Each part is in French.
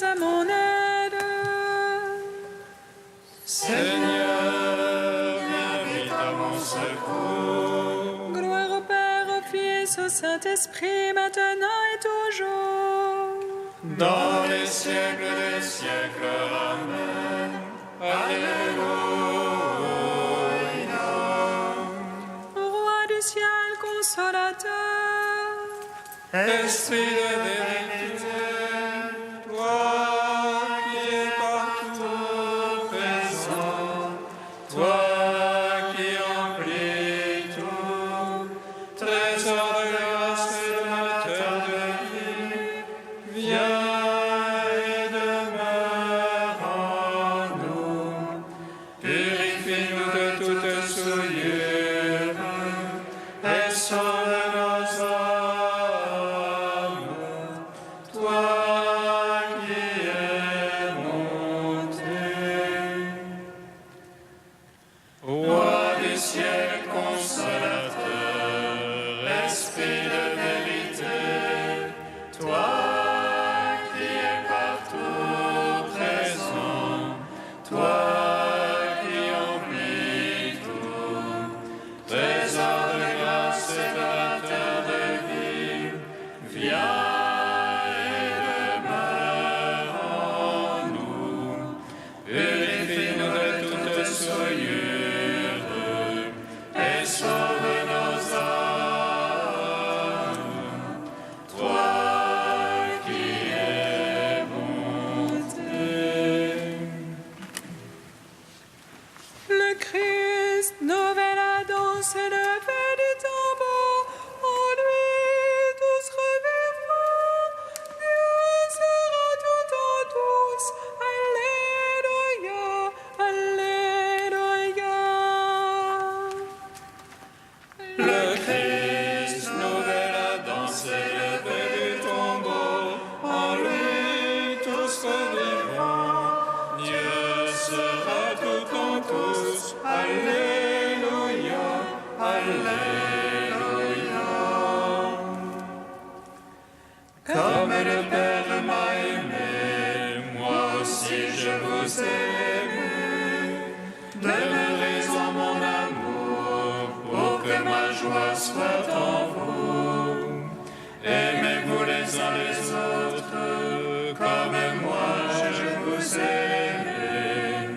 à mon aide. Seigneur, viens vite à mon secours. Gloire au Père, au Fils, au Saint-Esprit, maintenant et toujours. Dans les siècles des siècles, Amen. Alléluia. Roi du ciel consolateur, Esprit de vérité, toi qui es partout présent, toi qui emplis tout, trésor de grâce et donateur de vie, viens et demeure en nous. Purifie-nous de toute souillure et sauve nos âmes. Toi qui es monté, Roi du ciel consolateur, Esprit de vérité, toi qui es partout présent, toi qui emplis tout, trésor de grâce et donateur de vie, viens et demeure en nous. Purifie-nous de toute souillure et sauve nos âmes. Toi qui es monté. le Christ, nouvelle à danser, levé du tombeau, en lui tous revivront, Dieu sera tout en tous. Alléluia, Alléluia. Le Christ, nouvel Adam, s'est levé du tombeau, en lui tous revivront. Dieu sera tout en tous. Alléluia, Alléluia. Comme le Père m'a aimé, moi aussi je vous ai aimé. Demeurez en mon amour, pour que ma joie soit en vous. Aimez-vous les uns les autres, comme moi je vous ai aimé.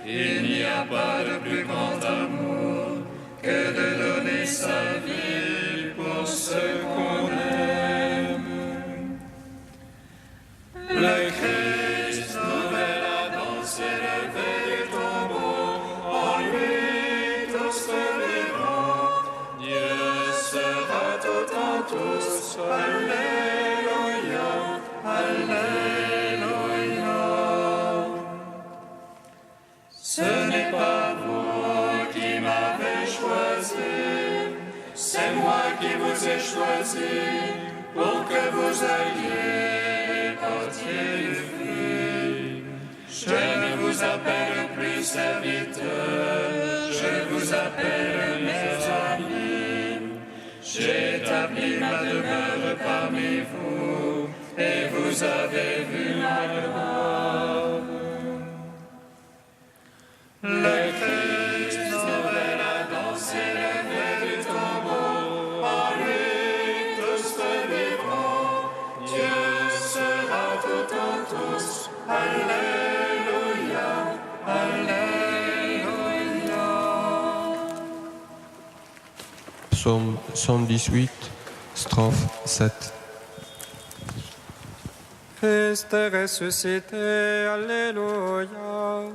Il n'y a pas de plus grand amour que de donner sa vie pour ceux qu'on aime. Le Christ, nouvel Adam, s'est levé du tombeau, en lui tous revivront. Dieu sera tout en tous. Alléluia, Alléluia. Ce n'est pas vous qui m'avez choisi, c'est moi qui vous ai choisi pour que vous ayez porté du fruit. Je ne vous appelle plus serviteurs, je vous appelle mes amis. J'ai établi ma demeure parmi vous, et vous avez vu ma gloire. Le Christ, nouvel Adam, s'est levé du tombeau, en lui tous revivront. Dieu sera tout en tous. Alléluia, Alléluia. Psaume 118, strophe 7. Christ est ressuscité, Alléluia.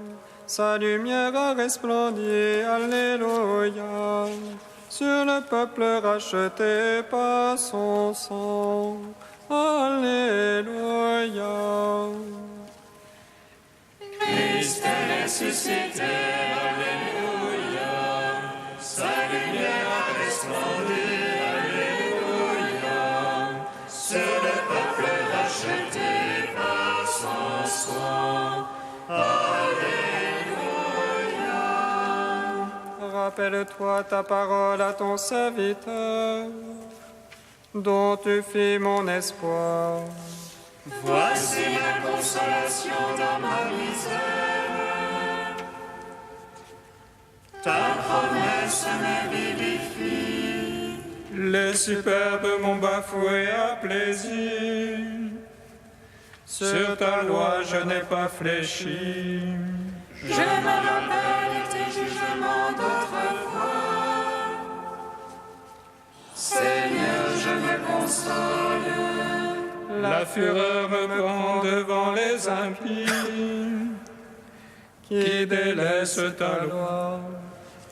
Sa lumière a resplendi, Alléluia. Sur le peuple racheté par son sang, Alléluia. Christ est ressuscité, Alléluia. Sa lumière a resplendi, Alléluia. Sur le peuple racheté par son sang, Alléluia. Rappelle-toi ta parole à ton serviteur, dont tu fis mon espoir. Voici ma consolation dans ma misère. Ta promesse me vivifie. Les superbes m'ont bafoué à plaisir. Sur ta loi je n'ai pas fléchi. Je me rappelle tes jugements d'autrefois. Seigneur, je me console. La fureur me prend devant les impies qui délaissent ta loi.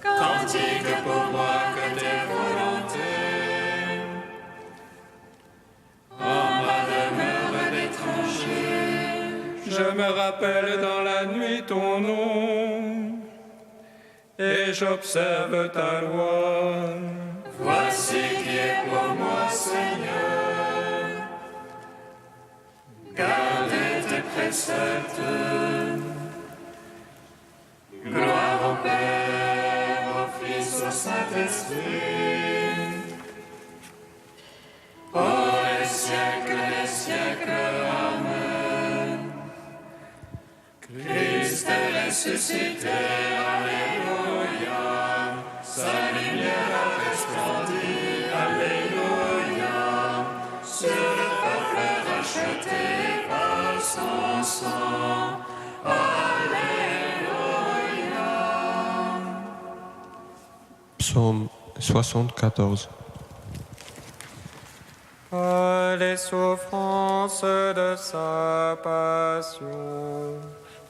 Cantique pour moi que tes volontés. En ma demeure d'étranger. Je me rappelle dans la nuit ton nom et j'observe ta loi. Voici qui est pour moi, Seigneur. Gardez tes préceptes. Gloire au Père, au Fils, au Saint-Esprit. Pour les siècles des siècles. Amen. Christ est ressuscité, Alléluia. Sa lumière a resplendi, Alléluia. Sur le peuple racheté par son sang, Alléluia. Psaume 74. Les souffrances de sa passion,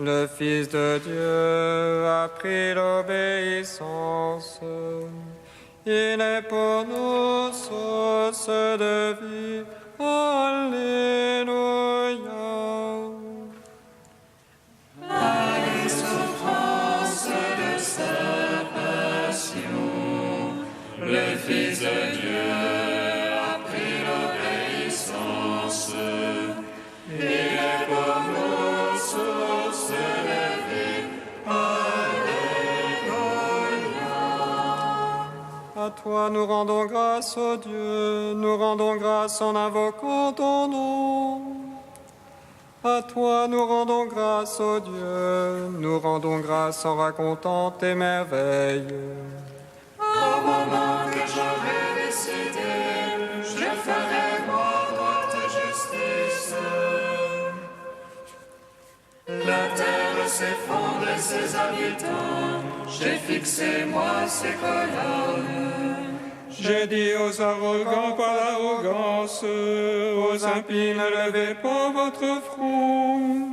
le Fils de Dieu a pris l'obéissance. Il est pour nous source de vie. Alléluia. Les souffrances de sa passion, le Fils de Dieu a pris l'obéissance. Il est pour nous source de vie. Alléluia. À toi nous rendons grâce, ô Dieu, nous rendons grâce en invoquant ton nom. À toi nous rendons grâce, ô Dieu, nous rendons grâce en racontant tes merveilles. Au moment que j'aurai décidé, je ferai moi droite justice. La terre s'effondre et ses habitants, j'ai fixé moi ses colonnes. J'ai dit aux arrogants par l'arrogance, aux impies ne levez pas votre front.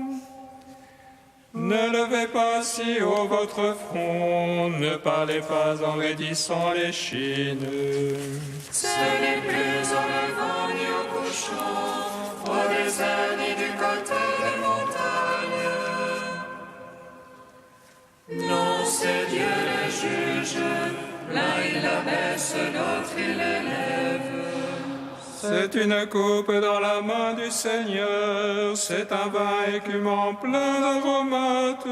Ne levez pas si haut votre front, ne parlez pas en raidissant l'échine. Ce n'est plus en levant ni au couchant, au désert ni du côté des montagnes. Non, c'est Dieu le juge, l'un il abaisse, l'autre il élève. C'est une coupe dans la main du Seigneur, c'est un vin écumant plein d'aromates.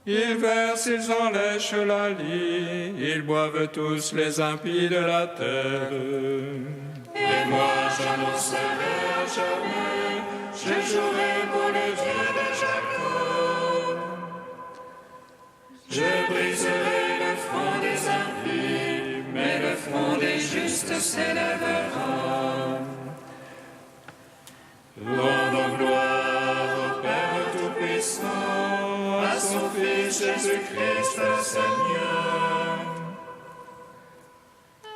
Ils versent, ils en lèchent la lie, ils boivent tous les impies de la terre. Et moi j'annoncerai à jamais, je jouerai pour le Dieu de Jacob. Je briserai le front des impies, mais le front des justes s'élèvera. Rendons gloire au Père Tout-Puissant, à son Fils Jésus-Christ le Seigneur,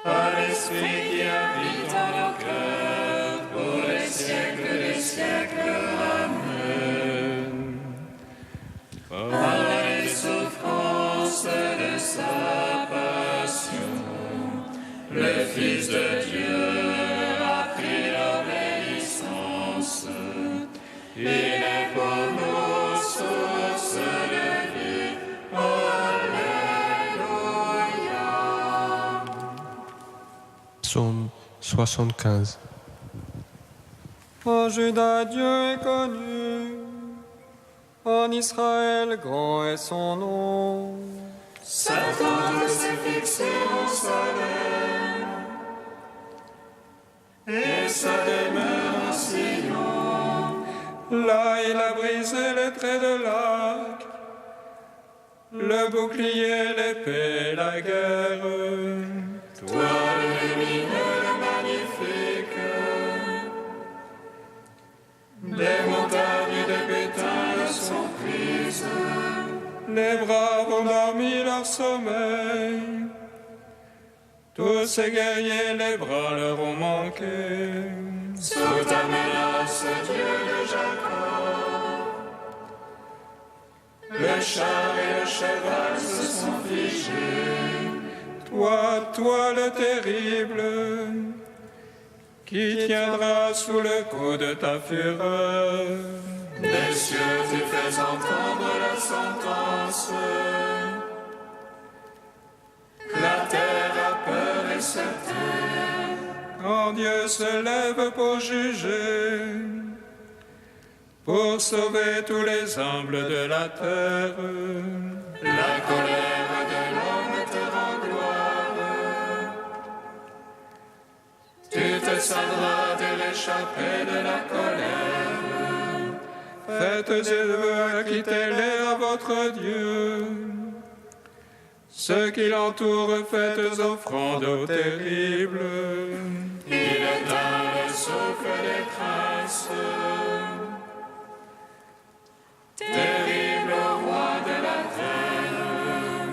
à l'Esprit qui habite en nos cœurs, pour les siècles des siècles. Amen. Par les souffrances de sa passion, le Fils de Dieu a pris l'obéissance. Il est pour nous source de vie. Alléluia. Psaume 75. En Juda, Dieu est connu. En Israël, grand est son nom. Sa tente s'est fixée au soleil, et sa demeure ainsi briser les traits de l'arc, le bouclier, l'épée, la guerre. Toi, le lumineux, le magnifique, des montagnes de butin sont prises, Les braves ont dormi leur sommeil, tous ces guerriers, les bras leur ont manqué. sous ta menace, Dieu de Jacob. Le char et le cheval se sont figés. Toi le terrible, qui tiendra sous le coup de ta fureur. Des cieux, tu fais entendre la sentence. La terre a peur et se tait. Quand Dieu se lève pour juger, pour sauver tous les humbles de la terre. La colère de l'homme te rend gloire. Tu te savras de l'échappée de la colère. Faites des vœux, acquittez-les à votre Dieu. Ceux qui l'entourent, faites offrande au terrible. Il éteint le souffle des princes. Terrible roi de la terre.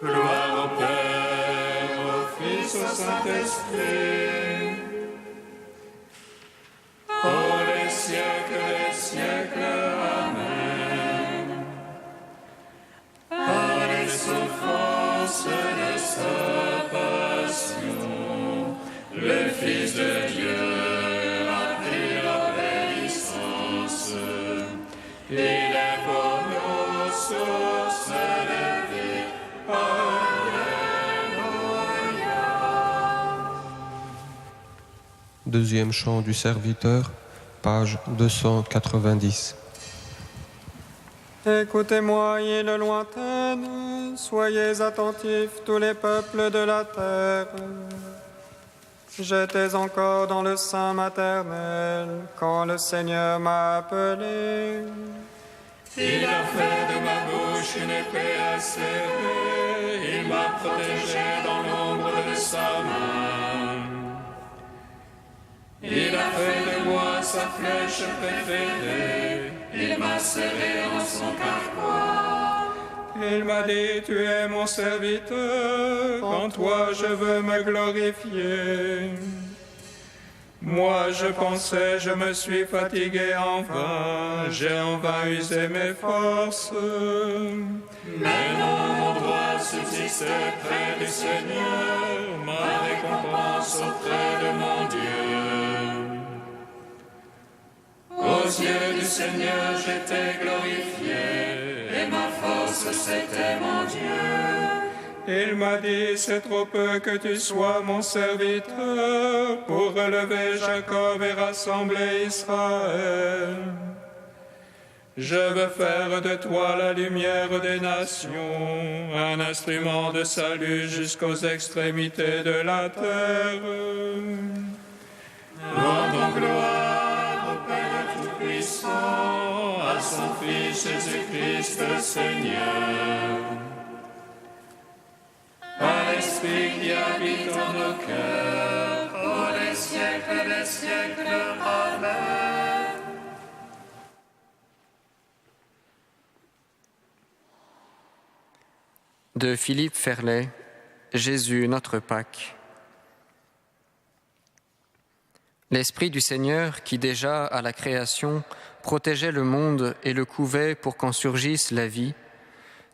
Gloire au Père, au Fils, au Saint-Esprit. Pour les siècles des siècles, Amen. Par les souffrances de sa passion, le Fils de Dieu a pris l'obéissance. Il est pour nous source de vie. Deuxième chant du serviteur, page 290. Écoutez-moi, îles lointaines, soyez attentifs tous les peuples de la terre. J'étais encore dans le sein maternel quand le Seigneur m'a appelé. Il a fait de ma bouche une épée acérée. Il m'a protégé dans l'ombre de sa main. Il a fait de moi sa flèche préférée. Il m'a serré en son carquois. Il m'a dit, tu es mon serviteur, en toi je veux me glorifier. Moi je pensais, je me suis fatigué en vain, j'ai en vain usé mes forces. Mais non, mon droit subsistait près du Seigneur, ma récompense auprès de mon Dieu. Aux yeux du Seigneur j'étais glorifié, et ma force c'était mon Dieu. Il m'a dit, c'est trop peu que tu sois mon serviteur pour relever Jacob et rassembler Israël. Je veux faire de toi la lumière des nations, un instrument de salut jusqu'aux extrémités de la terre. Rendons gloire au Père Tout-Puissant, à son Fils Jésus-Christ le Seigneur. À l'Esprit qui habite en nos cœurs, pour les siècles des siècles. Amen. De Philippe Ferlet, Jésus notre Pâque. L'Esprit du Seigneur, qui déjà à la création protégeait le monde et le couvait pour qu'en surgisse la vie,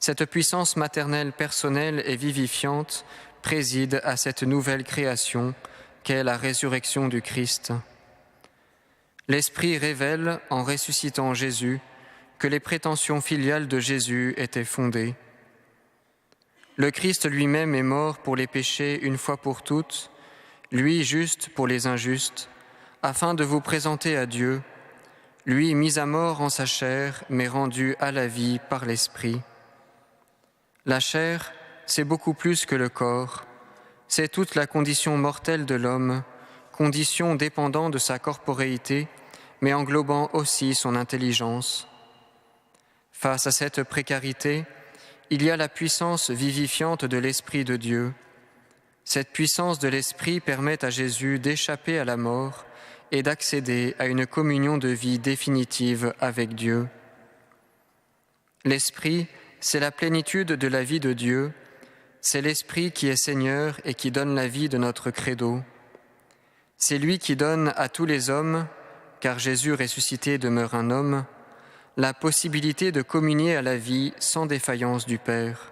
cette puissance maternelle personnelle et vivifiante préside à cette nouvelle création qu'est la résurrection du Christ. L'Esprit révèle, en ressuscitant Jésus, que les prétentions filiales de Jésus étaient fondées. Le Christ lui-même est mort pour les péchés une fois pour toutes, lui juste pour les injustes, afin de vous présenter à Dieu, lui mis à mort en sa chair, mais rendu à la vie par l'Esprit. La chair, c'est beaucoup plus que le corps, c'est toute la condition mortelle de l'homme, condition dépendant de sa corporéité, mais englobant aussi son intelligence. Face à cette précarité, il y a la puissance vivifiante de l'Esprit de Dieu. Cette puissance de l'Esprit permet à Jésus d'échapper à la mort et d'accéder à une communion de vie définitive avec Dieu. L'Esprit, c'est la plénitude de la vie de Dieu. C'est l'Esprit qui est Seigneur et qui donne la vie de notre credo. C'est lui qui donne à tous les hommes, car Jésus ressuscité demeure un homme, la possibilité de communier à la vie sans défaillance du Père.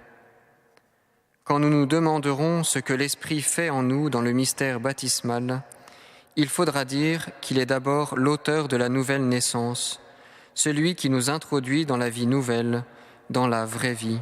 Quand nous nous demanderons ce que l'Esprit fait en nous dans le mystère baptismal, il faudra dire qu'il est d'abord l'auteur de la nouvelle naissance, celui qui nous introduit dans la vie nouvelle, dans la vraie vie.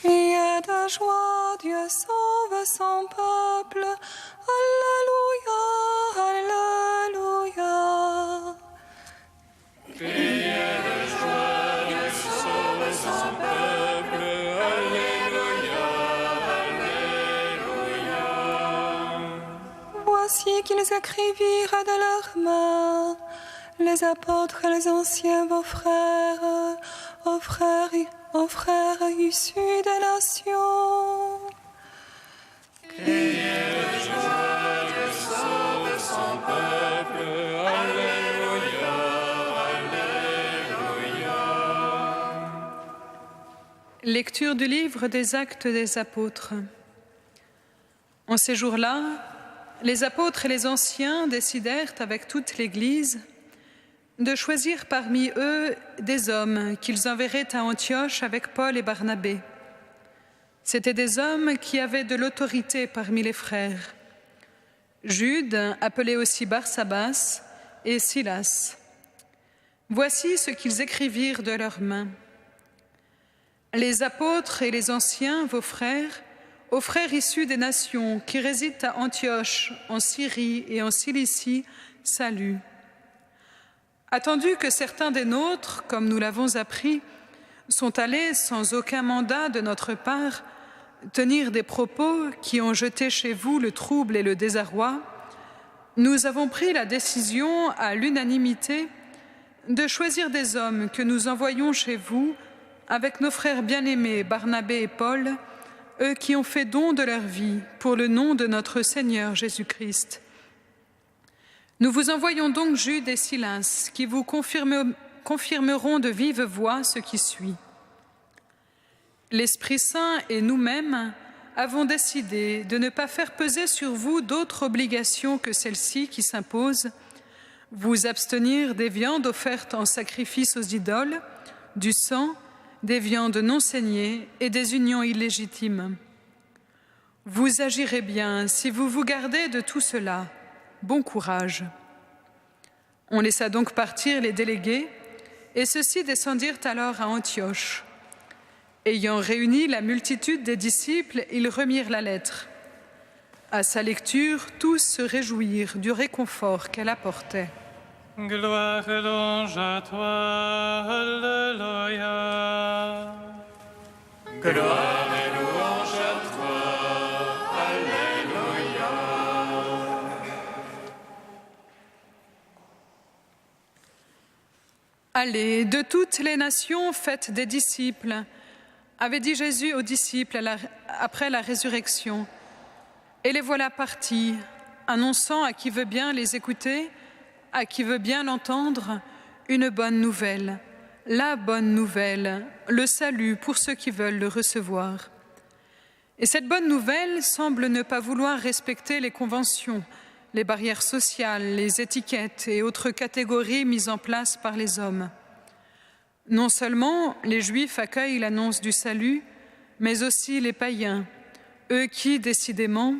Criez de joie, Dieu sauve son peuple. Alléluia, Alléluia. Criez de joie, Dieu sauve son peuple. Alléluia, Alléluia. Voici qu'ils écrivirent de leurs mains, les apôtres et les anciens, vos frères, aux frères issus des nations. Criez de joie, Dieu sauve son peuple. Alléluia, Alléluia. Lecture du livre des Actes des Apôtres. En ces jours-là, les apôtres et les anciens décidèrent avec toute l'Église de choisir parmi eux des hommes qu'ils enverraient à Antioche avec Paul et Barnabé. C'étaient des hommes qui avaient de l'autorité parmi les frères. Jude, appelé aussi Barsabas, et Silas. Voici ce qu'ils écrivirent de leurs mains. Les apôtres et les anciens, vos frères, aux frères issus des nations qui résident à Antioche, en Syrie et en Cilicie, salut. Attendu que certains des nôtres, comme nous l'avons appris, sont allés sans aucun mandat de notre part tenir des propos qui ont jeté chez vous le trouble et le désarroi, nous avons pris la décision à l'unanimité de choisir des hommes que nous envoyons chez vous avec nos frères bien-aimés Barnabé et Paul, eux qui ont fait don de leur vie pour le nom de notre Seigneur Jésus-Christ. Nous vous envoyons donc Jude et Silas, qui vous confirmeront de vive voix ce qui suit. L'Esprit Saint et nous-mêmes avons décidé de ne pas faire peser sur vous d'autres obligations que celles-ci qui s'imposent, vous abstenir des viandes offertes en sacrifice aux idoles, du sang, des viandes non saignées et des unions illégitimes. Vous agirez bien si vous vous gardez de tout cela. bon courage. On laissa donc partir les délégués, et ceux-ci descendirent alors à Antioche. Ayant réuni la multitude des disciples, ils remirent la lettre. À sa lecture, tous se réjouirent du réconfort qu'elle apportait. Gloire et louange à toi, Alléluia. Gloire et louange à toi, Alléluia. Allez, de toutes les nations, faites des disciples, avait dit Jésus aux disciples après la résurrection. Et les voilà partis, annonçant à qui veut bien les écouter, à qui veut bien l'entendre, une bonne nouvelle, la bonne nouvelle, le salut pour ceux qui veulent le recevoir. Et cette bonne nouvelle semble ne pas vouloir respecter les conventions, les barrières sociales, les étiquettes et autres catégories mises en place par les hommes. Non seulement les Juifs accueillent l'annonce du salut, mais aussi les païens, eux qui, décidément,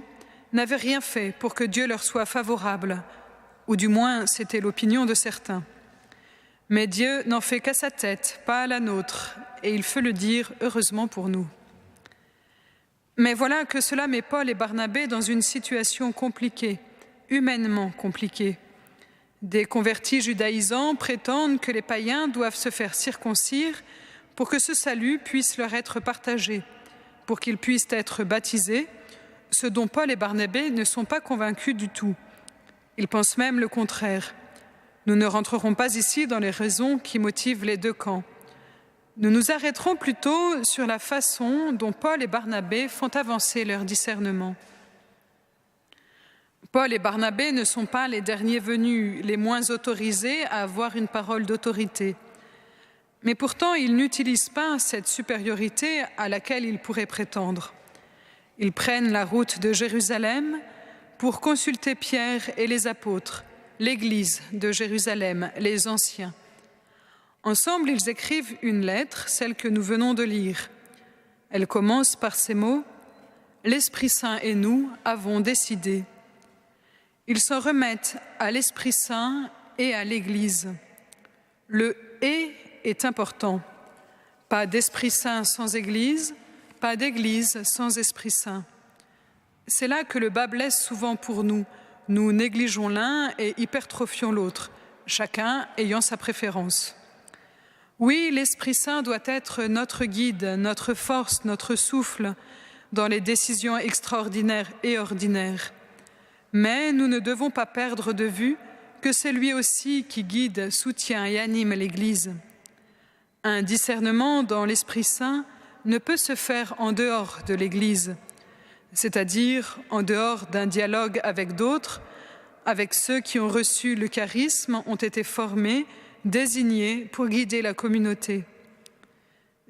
n'avaient rien fait pour que Dieu leur soit favorable, ou du moins c'était l'opinion de certains. Mais Dieu n'en fait qu'à sa tête, pas à la nôtre, et il faut le dire heureusement pour nous. Mais voilà que cela met Paul et Barnabé dans une situation compliquée, humainement compliquée. Des convertis judaïsants prétendent que les païens doivent se faire circoncire pour que ce salut puisse leur être partagé, pour qu'ils puissent être baptisés, ce dont Paul et Barnabé ne sont pas convaincus du tout. Ils pensent même le contraire. Nous ne rentrerons pas ici dans les raisons qui motivent les deux camps. Nous nous arrêterons plutôt sur la façon dont Paul et Barnabé font avancer leur discernement. Paul et Barnabé ne sont pas les derniers venus, les moins autorisés à avoir une parole d'autorité. Mais pourtant, ils n'utilisent pas cette supériorité à laquelle ils pourraient prétendre. Ils prennent la route de Jérusalem pour consulter Pierre et les apôtres, l'Église de Jérusalem, les anciens. Ensemble, ils écrivent une lettre, celle que nous venons de lire. Elle commence par ces mots « L'Esprit Saint et nous avons décidé ». Ils s'en remettent à l'Esprit Saint et à l'Église. Le « et » est important. Pas d'Esprit Saint sans Église, pas d'Église sans Esprit Saint. C'est là que le bât blesse souvent pour nous. Nous négligeons l'un et hypertrophions l'autre, chacun ayant sa préférence. Oui, l'Esprit Saint doit être notre guide, notre force, notre souffle dans les décisions extraordinaires et ordinaires. Mais nous ne devons pas perdre de vue que c'est lui aussi qui guide, soutient et anime l'Église. Un discernement dans l'Esprit Saint ne peut se faire en dehors de l'Église, c'est-à-dire en dehors d'un dialogue avec d'autres, avec ceux qui ont reçu le charisme, ont été formés, désignés pour guider la communauté.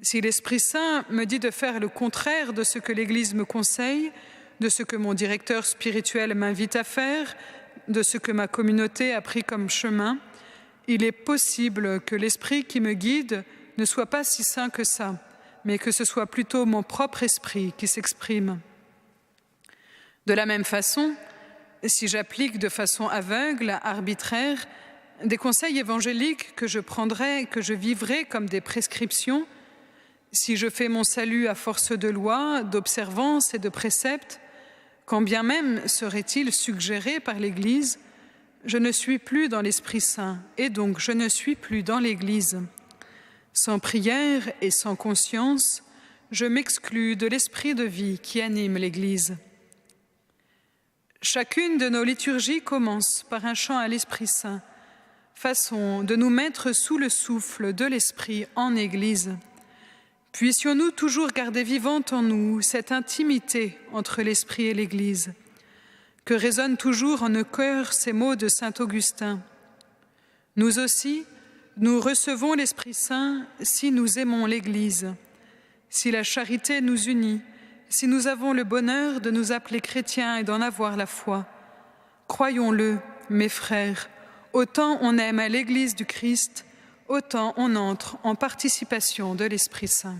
Si l'Esprit Saint me dit de faire le contraire de ce que l'Église me conseille, de ce que mon directeur spirituel m'invite à faire, de ce que ma communauté a pris comme chemin, il est possible que l'esprit qui me guide ne soit pas si saint que ça, mais que ce soit plutôt mon propre esprit qui s'exprime. De la même façon, si j'applique de façon aveugle, arbitraire, des conseils évangéliques que je prendrai, que je vivrai comme des prescriptions, si je fais mon salut à force de lois, d'observances et de préceptes, quand bien même serait-il suggéré par l'Église, je ne suis plus dans l'Esprit Saint et donc je ne suis plus dans l'Église. Sans prière et sans conscience, je m'exclus de l'esprit de vie qui anime l'Église. Chacune de nos liturgies commence par un chant à l'Esprit Saint, façon de nous mettre sous le souffle de l'Esprit en Église. Puissions-nous toujours garder vivante en nous cette intimité entre l'Esprit et l'Église, que résonnent toujours en nos cœurs ces mots de saint Augustin. Nous aussi, nous recevons l'Esprit Saint si nous aimons l'Église, si la charité nous unit, si nous avons le bonheur de nous appeler chrétiens et d'en avoir la foi. Croyons-le, mes frères, autant on aime à l'Église du Christ, autant on entre en participation de l'Esprit Saint.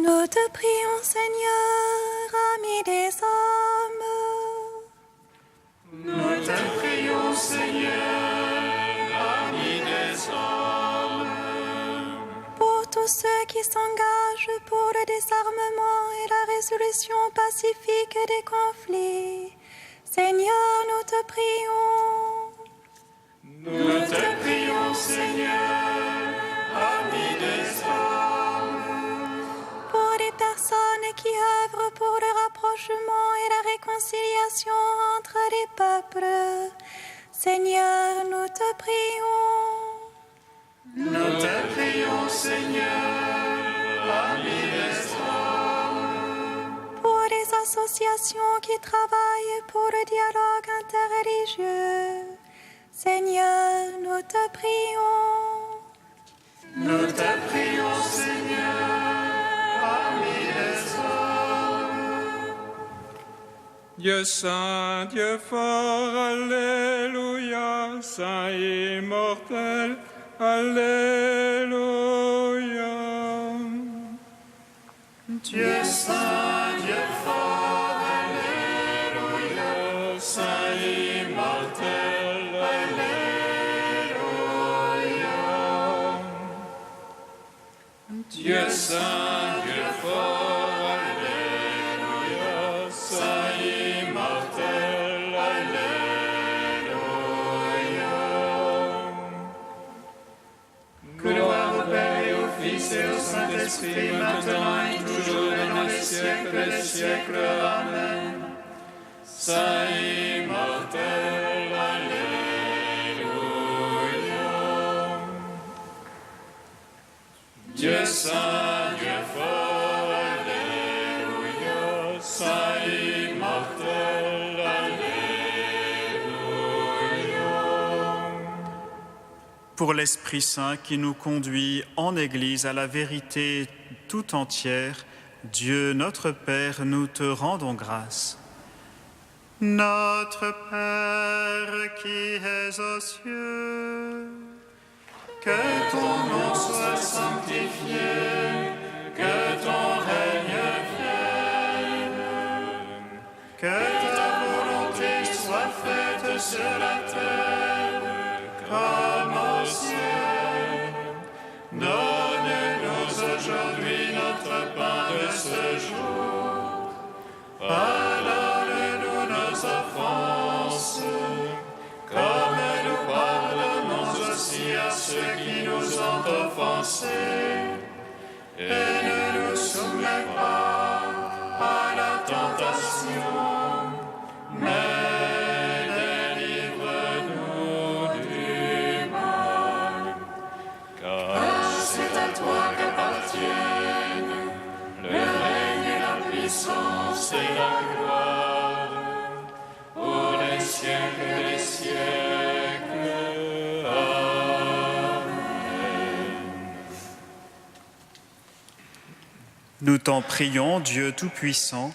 Nous te prions, Seigneur, ami des hommes. Nous te prions, Seigneur, ami des hommes. Pour tous ceux qui s'engagent pour le désarmement et la résolution pacifique des conflits, Seigneur, nous te prions. Nous te prions, Seigneur, ami des hommes. Pour les personnes qui œuvrent pour le rapprochement et la réconciliation entre les peuples, Seigneur, nous te prions. Nous te prions, Seigneur, ami des hommes. Pour les associations qui travaillent pour le dialogue interreligieux, Seigneur, nous te prions. Nous te prions, Seigneur, ami des hommes. Dieu saint, Dieu fort, Alléluia, saint immortel, Alléluia. Dieu saint, Dieu fort, Alléluia, saint immortel, Alléluia. Dieu saint, Dieu fort, Alléluia, saint immortel, Alléluia. Gloire au Père et au Fils et au Saint-Esprit, maintenant et toujours et dans les siècles des siècles. Amen. Saint immortel, Alléluia. Dieu saint, Dieu fort, Alléluia. Saint immortel, Alléluia. Pour l'Esprit Saint qui nous conduit en Église à la vérité tout entière, Dieu notre Père, nous te rendons grâce. Notre Père qui es aux cieux, Que ton nom soit sanctifié, que ton règne vienne, que ta volonté soit faite sur la terre comme au ciel. Donne-nous aujourd'hui notre pain de ce jour. Pardonne-nous nos offenses, comme nous pardonnons aussi à ceux qui nous ont offensés. Et ne nous soumets pas à la tentation, mais délivre-nous du mal. Car c'est à toi qu'appartiennent le règne et la puissance et la gloire pour les siècles des siècles. Amen. nous t'en prions, Dieu Tout-Puissant,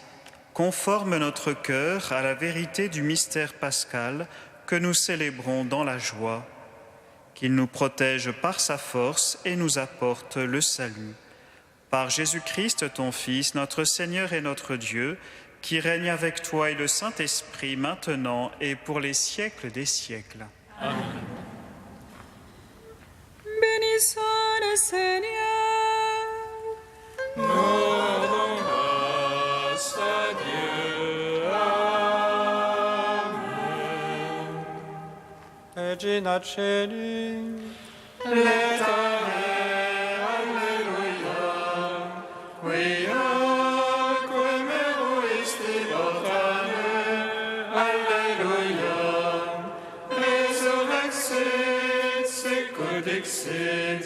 conforme notre cœur à la vérité du mystère pascal que nous célébrons dans la joie, qu'il nous protège par sa force et nous apporte le salut. Par Jésus-Christ, ton Fils, notre Seigneur et notre Dieu, qui règne avec toi et le Saint-Esprit maintenant et pour les siècles des siècles. Amen. Bénissons le Seigneur. Nous rendons grâce à Dieu. Amen. Regina Celi, Letare, alleluia, quiaque meruisti votane, alleluia, resurrexit, sicut dixit,